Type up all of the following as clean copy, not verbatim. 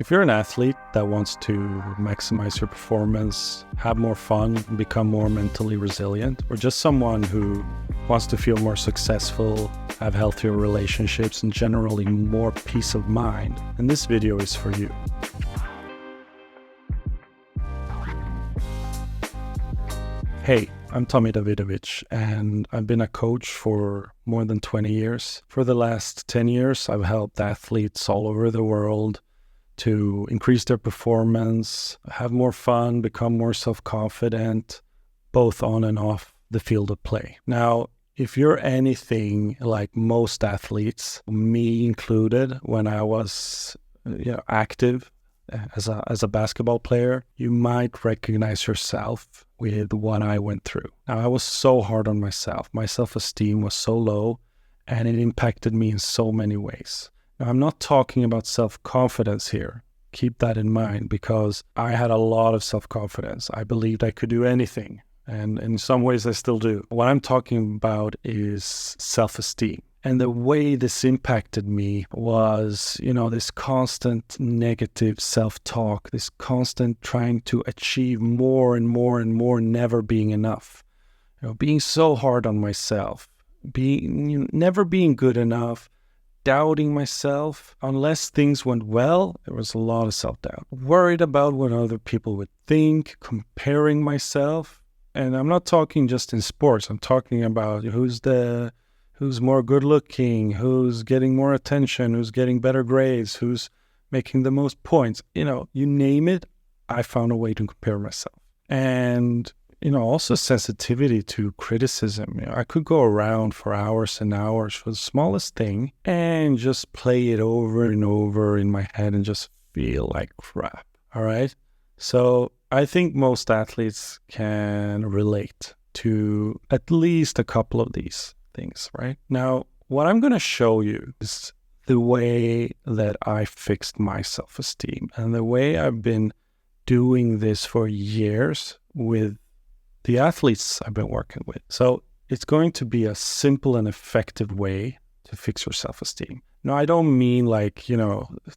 If you're an athlete that wants to maximize your performance, have more fun, become more mentally resilient, or just someone who wants to feel more successful, have healthier relationships, and generally more peace of mind, then this video is for you. Hey, I'm Tommy Davidovic, and I've been a coach for more than 20 years. For the last 10 years, I've helped athletes all over the world to increase their performance, have more fun, become more self-confident, both on and off the field of play. Now, if you're anything like most athletes, me included, when I was active as a basketball player, you might recognize yourself with what I went through. Now, I was so hard on myself. My self-esteem was so low, and it impacted me in so many ways. Now, I'm not talking about self-confidence here. Keep that in mind, because I had a lot of self-confidence. I believed I could do anything, and in some ways I still do. What I'm talking about is self-esteem. And the way this impacted me was, this constant negative self-talk, this constant trying to achieve more and more and more, never being enough. Being so hard on myself, never being good enough, doubting myself. Unless things went well, there was a lot of self-doubt. Worried about what other people would think, comparing myself. And I'm not talking just in sports. I'm talking about who's more good-looking, who's getting more attention, who's getting better grades, who's making the most points. You name it, I found a way to compare myself. And also sensitivity to criticism. I could go around for hours and hours for the smallest thing and just play it over and over in my head and just feel like crap. All right. So I think most athletes can relate to at least a couple of these things, right? Now, what I'm going to show you is the way that I fixed my self-esteem and the way I've been doing this for years with the athletes I've been working with. So it's going to be a simple and effective way to fix your self-esteem. Now, I don't mean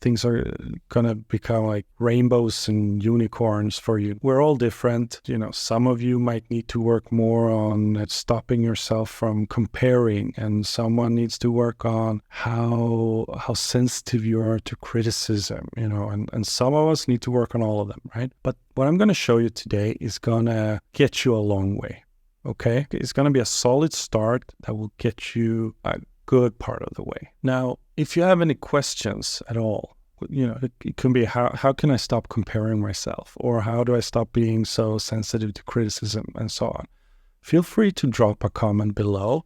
things are going to become like rainbows and unicorns for you. We're all different. Some of you might need to work more on stopping yourself from comparing, and someone needs to work on how sensitive you are to criticism, and some of us need to work on all of them, right? But what I'm going to show you today is going to get you a long way, okay? It's going to be a solid start that will get you a good part of the way. Now, if you have any questions at all, it can be how can I stop comparing myself, or how do I stop being so sensitive to criticism, and so on. Feel free to drop a comment below,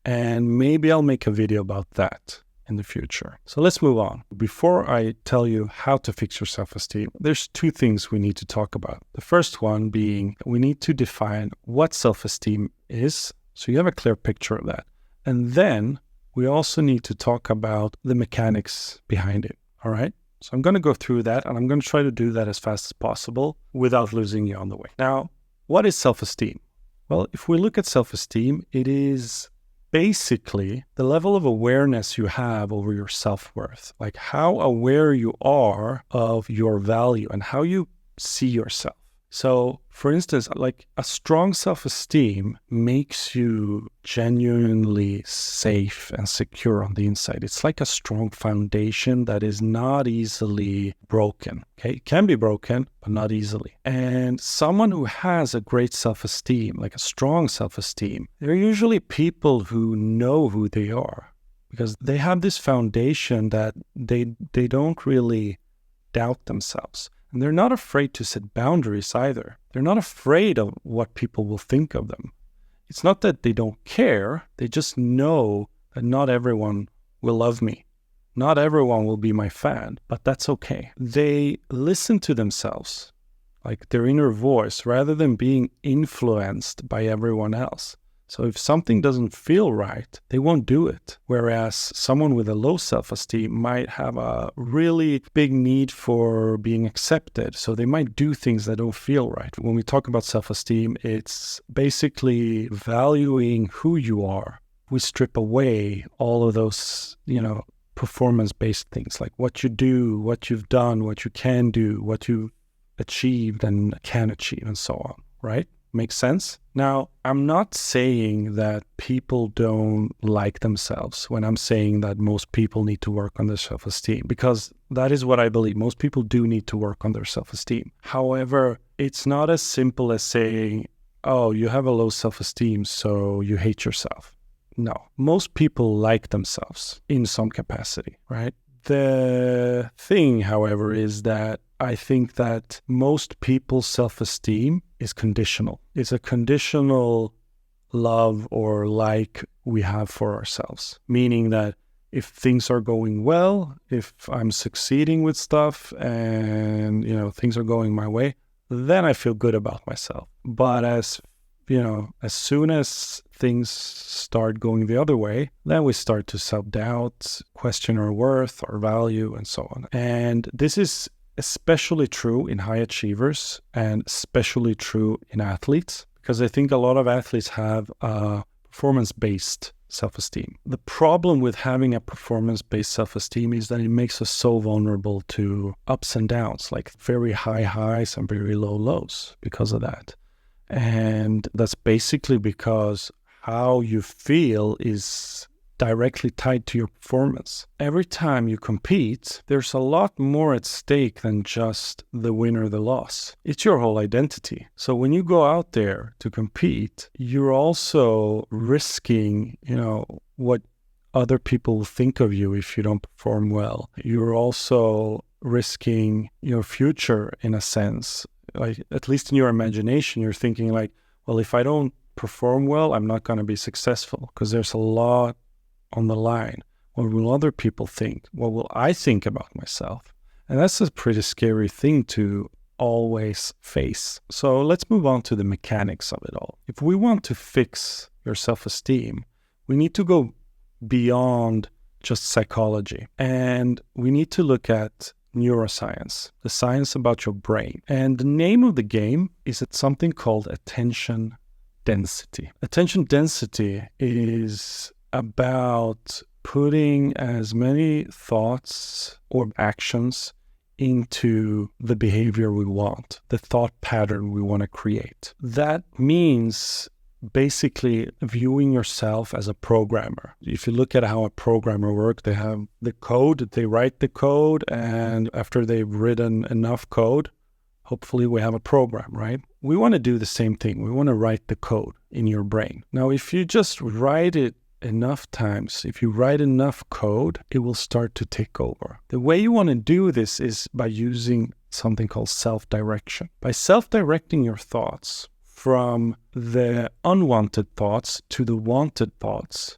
and maybe I'll make a video about that in the future. So let's move on. Before I tell you how to fix your self-esteem, there's two things we need to talk about. The first one being we need to define what self-esteem is, so you have a clear picture of that. And then we also need to talk about the mechanics behind it, all right? So I'm going to go through that, and I'm going to try to do that as fast as possible without losing you on the way. Now, what is self-esteem? Well, if we look at self-esteem, it is basically the level of awareness you have over your self-worth, like how aware you are of your value and how you see yourself. So, for instance, like a strong self-esteem makes you genuinely safe and secure on the inside. It's like a strong foundation that is not easily broken. Okay, it can be broken, but not easily. And someone who has a great self-esteem, like a strong self-esteem, they're usually people who know who they are, because they have this foundation that they don't really doubt themselves. And they're not afraid to set boundaries either. They're not afraid of what people will think of them. It's not that they don't care. They just know that not everyone will love me. Not everyone will be my fan, but that's okay. They listen to themselves, like their inner voice, rather than being influenced by everyone else. So if something doesn't feel right, they won't do it. Whereas someone with a low self-esteem might have a really big need for being accepted. So they might do things that don't feel right. When we talk about self-esteem, it's basically valuing who you are. We strip away all of those, performance-based things, like what you do, what you've done, what you can do, what you achieved and can achieve, and so on, right? Makes sense? Now, I'm not saying that people don't like themselves when I'm saying that most people need to work on their self-esteem, because that is what I believe. Most people do need to work on their self-esteem. However, it's not as simple as saying, oh, you have a low self-esteem, so you hate yourself. No, most people like themselves in some capacity, right? The thing, however, is that I think that most people's self-esteem is conditional. It's a conditional love or like we have for ourselves, meaning that if things are going well, if I'm succeeding with stuff and, things are going my way, then I feel good about myself. But as soon as things start going the other way, then we start to self-doubt, question our worth, our value, and so on. And this is especially true in high achievers and especially true in athletes, because I think a lot of athletes have a performance-based self-esteem. The problem with having a performance-based self-esteem is that it makes us so vulnerable to ups and downs, like very high highs and very low lows because of that. And that's basically because how you feel is directly tied to your performance. Every time you compete, there's a lot more at stake than just the win or the loss. It's your whole identity. So when you go out there to compete, you're also risking, what other people will think of you if you don't perform well. You're also risking your future in a sense. Like, at least in your imagination, you're thinking like, well, if I don't perform well, I'm not going to be successful because there's a lot on the line. What will other people think? What will I think about myself? And that's a pretty scary thing to always face. So let's move on to the mechanics of it all. If we want to fix your self-esteem, we need to go beyond just psychology. And we need to look at neuroscience, the science about your brain. And the name of the game is something called attention density. Attention density is about putting as many thoughts or actions into the behavior we want, the thought pattern we want to create. That means basically viewing yourself as a programmer. If you look at how a programmer works, they have the code, they write the code, and after they've written enough code, hopefully we have a program, right? We want to do the same thing. We want to write the code in your brain. Now, if you just write it enough times, if you write enough code, it will start to take over. The way you want to do this is by using something called self-direction. By self-directing your thoughts from the unwanted thoughts to the wanted thoughts,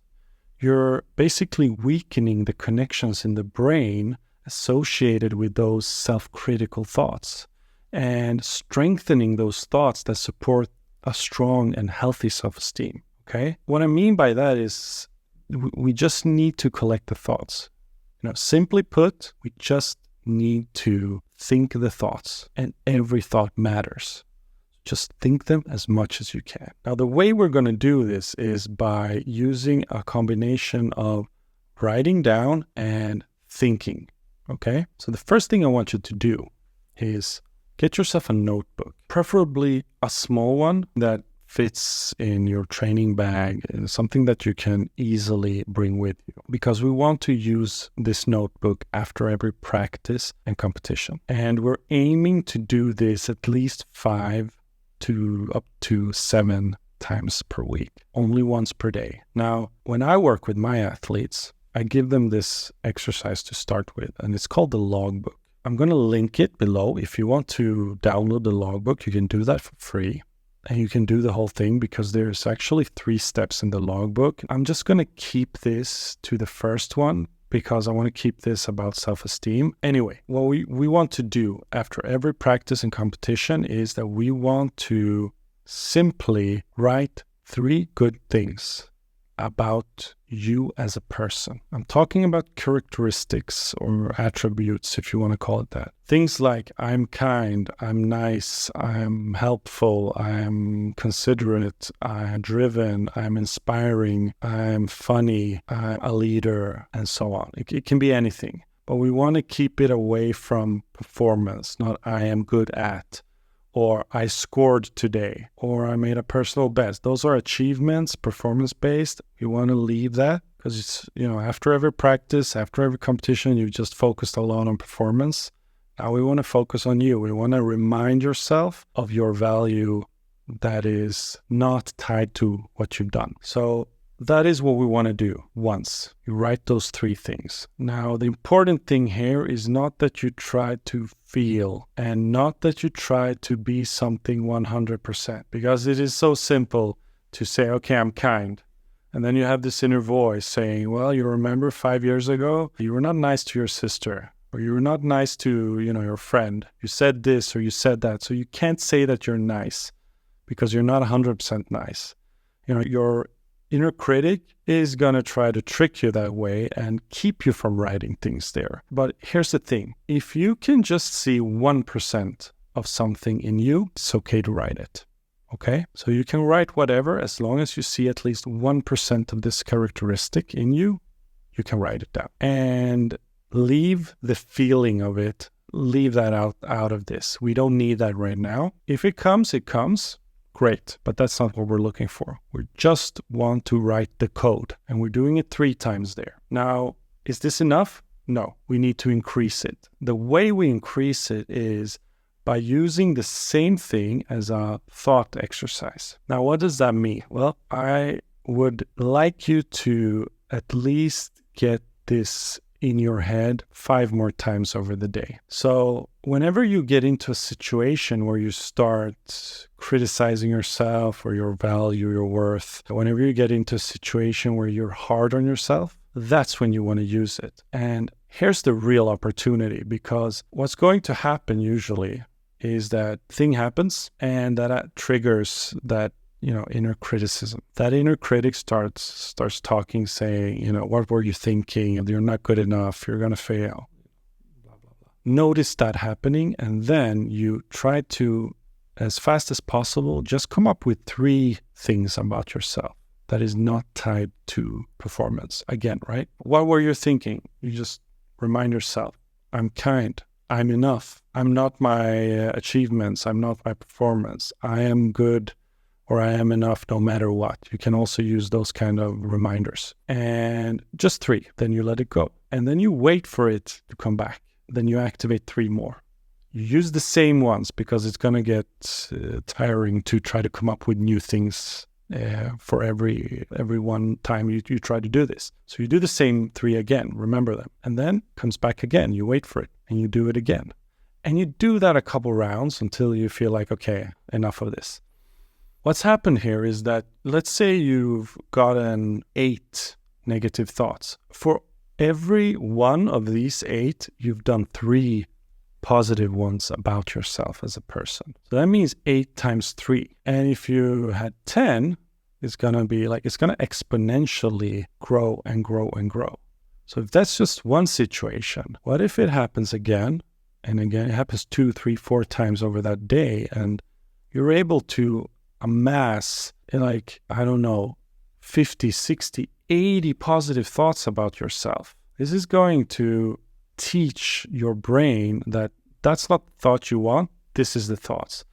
you're basically weakening the connections in the brain associated with those self-critical thoughts and strengthening those thoughts that support a strong and healthy self-esteem. Okay? What I mean by that is we just need to collect the thoughts. Simply put, we just need to think the thoughts, and every thought matters. Just think them as much as you can. Now, the way we're going to do this is by using a combination of writing down and thinking. Okay? So the first thing I want you to do is get yourself a notebook, preferably a small one that fits in your training bag, something that you can easily bring with you, because we want to use this notebook after every practice and competition. And we're aiming to do this at least 5 to up to 7 times per week, only once per day. Now, when I work with my athletes, I give them this exercise to start with, and it's called the logbook. I'm going to link it below. If you want to download the logbook, you can do that for free. And you can do the whole thing because there's actually 3 steps in the logbook. I'm just going to keep this to the first one because I want to keep this about self-esteem. Anyway, what we want to do after every practice and competition is that we want to simply write 3 good things about you as a person. I'm talking about characteristics or attributes, if you want to call it that. Things like I'm kind, I'm nice, I'm helpful, I'm considerate, I'm driven, I'm inspiring, I'm funny, I'm a leader, and so on. It can be anything, but we want to keep it away from performance, not I am good at, or I scored today, or I made a personal best. Those are achievements, performance-based. You want to leave that because it's, after every practice, after every competition, you've just focused a lot on performance. Now we want to focus on you. We want to remind yourself of your value that is not tied to what you've done. So that is what we want to do once. You write those 3 things. Now, the important thing here is not that you try to feel and not that you try to be something 100%, because it is so simple to say, okay, I'm kind. And then you have this inner voice saying, well, you remember 5 years ago, you were not nice to your sister, or you were not nice to, your friend. You said this or you said that. So you can't say that you're nice because you're not 100% nice. Your inner critic is going to try to trick you that way and keep you from writing things there. But here's the thing. If you can just see 1% of something in you, it's okay to write it. Okay? So you can write whatever as long as you see at least 1% of this characteristic in you, you can write it down. And leave the feeling of it. Leave that out of this. We don't need that right now. If it comes, it comes. Great, but that's not what we're looking for. We just want to write the code, and we're doing it 3 times there. Now, is this enough? No, we need to increase it. The way we increase it is by using the same thing as a thought exercise. Now, what does that mean? Well, I would like you to at least get this in your head 5 more times over the day. So whenever you get into a situation where you start criticizing yourself or your value, your worth, whenever you get into a situation where you're hard on yourself, that's when you want to use it. And here's the real opportunity, because what's going to happen usually is that thing happens and that triggers that inner criticism. That inner critic starts talking, saying, what were you thinking? You're not good enough. You're going to fail. Blah, blah, blah. Notice that happening, and then you try to, as fast as possible, just come up with 3 things about yourself that is not tied to performance. Again, right? What were you thinking? You just remind yourself, I'm kind. I'm enough. I'm not my achievements. I'm not my performance. I am good, or I am enough no matter what. You can also use those kind of reminders. And just 3, then you let it go. And then you wait for it to come back. Then you activate 3 more. You use the same ones because it's going to get tiring to try to come up with new things for every one time you try to do this. So you do the same 3 again, remember them. And then comes back again. You wait for it and you do it again. And you do that a couple rounds until you feel like, okay, enough of this. What's happened here is that, let's say you've gotten 8 negative thoughts. For every one of these 8, you've done 3 positive ones about yourself as a person. So that means 8 times 3. And if you had 10, it's going to be it's going to exponentially grow and grow and grow. So if that's just one situation, what if it happens again and again? It happens 2, 3, 4 times over that day, and you're able to amass 50, 60, 80 positive thoughts about yourself. This is going to teach your brain that that's not the thought you want, this is the thoughts.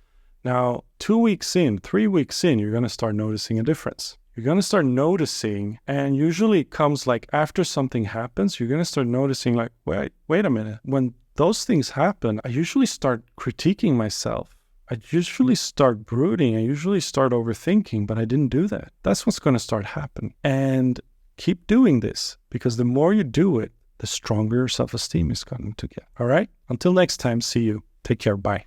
Now, 2 weeks in, 3 weeks in, you're going to start noticing a difference. You're going to start noticing, and usually it comes after something happens, you're going to start noticing wait a minute. When those things happen, I usually start critiquing myself. I usually start brooding. I usually start overthinking, but I didn't do that. That's what's going to start happening. And keep doing this, because the more you do it, the stronger your self-esteem is going to get. All right? Until next time, see you. Take care. Bye.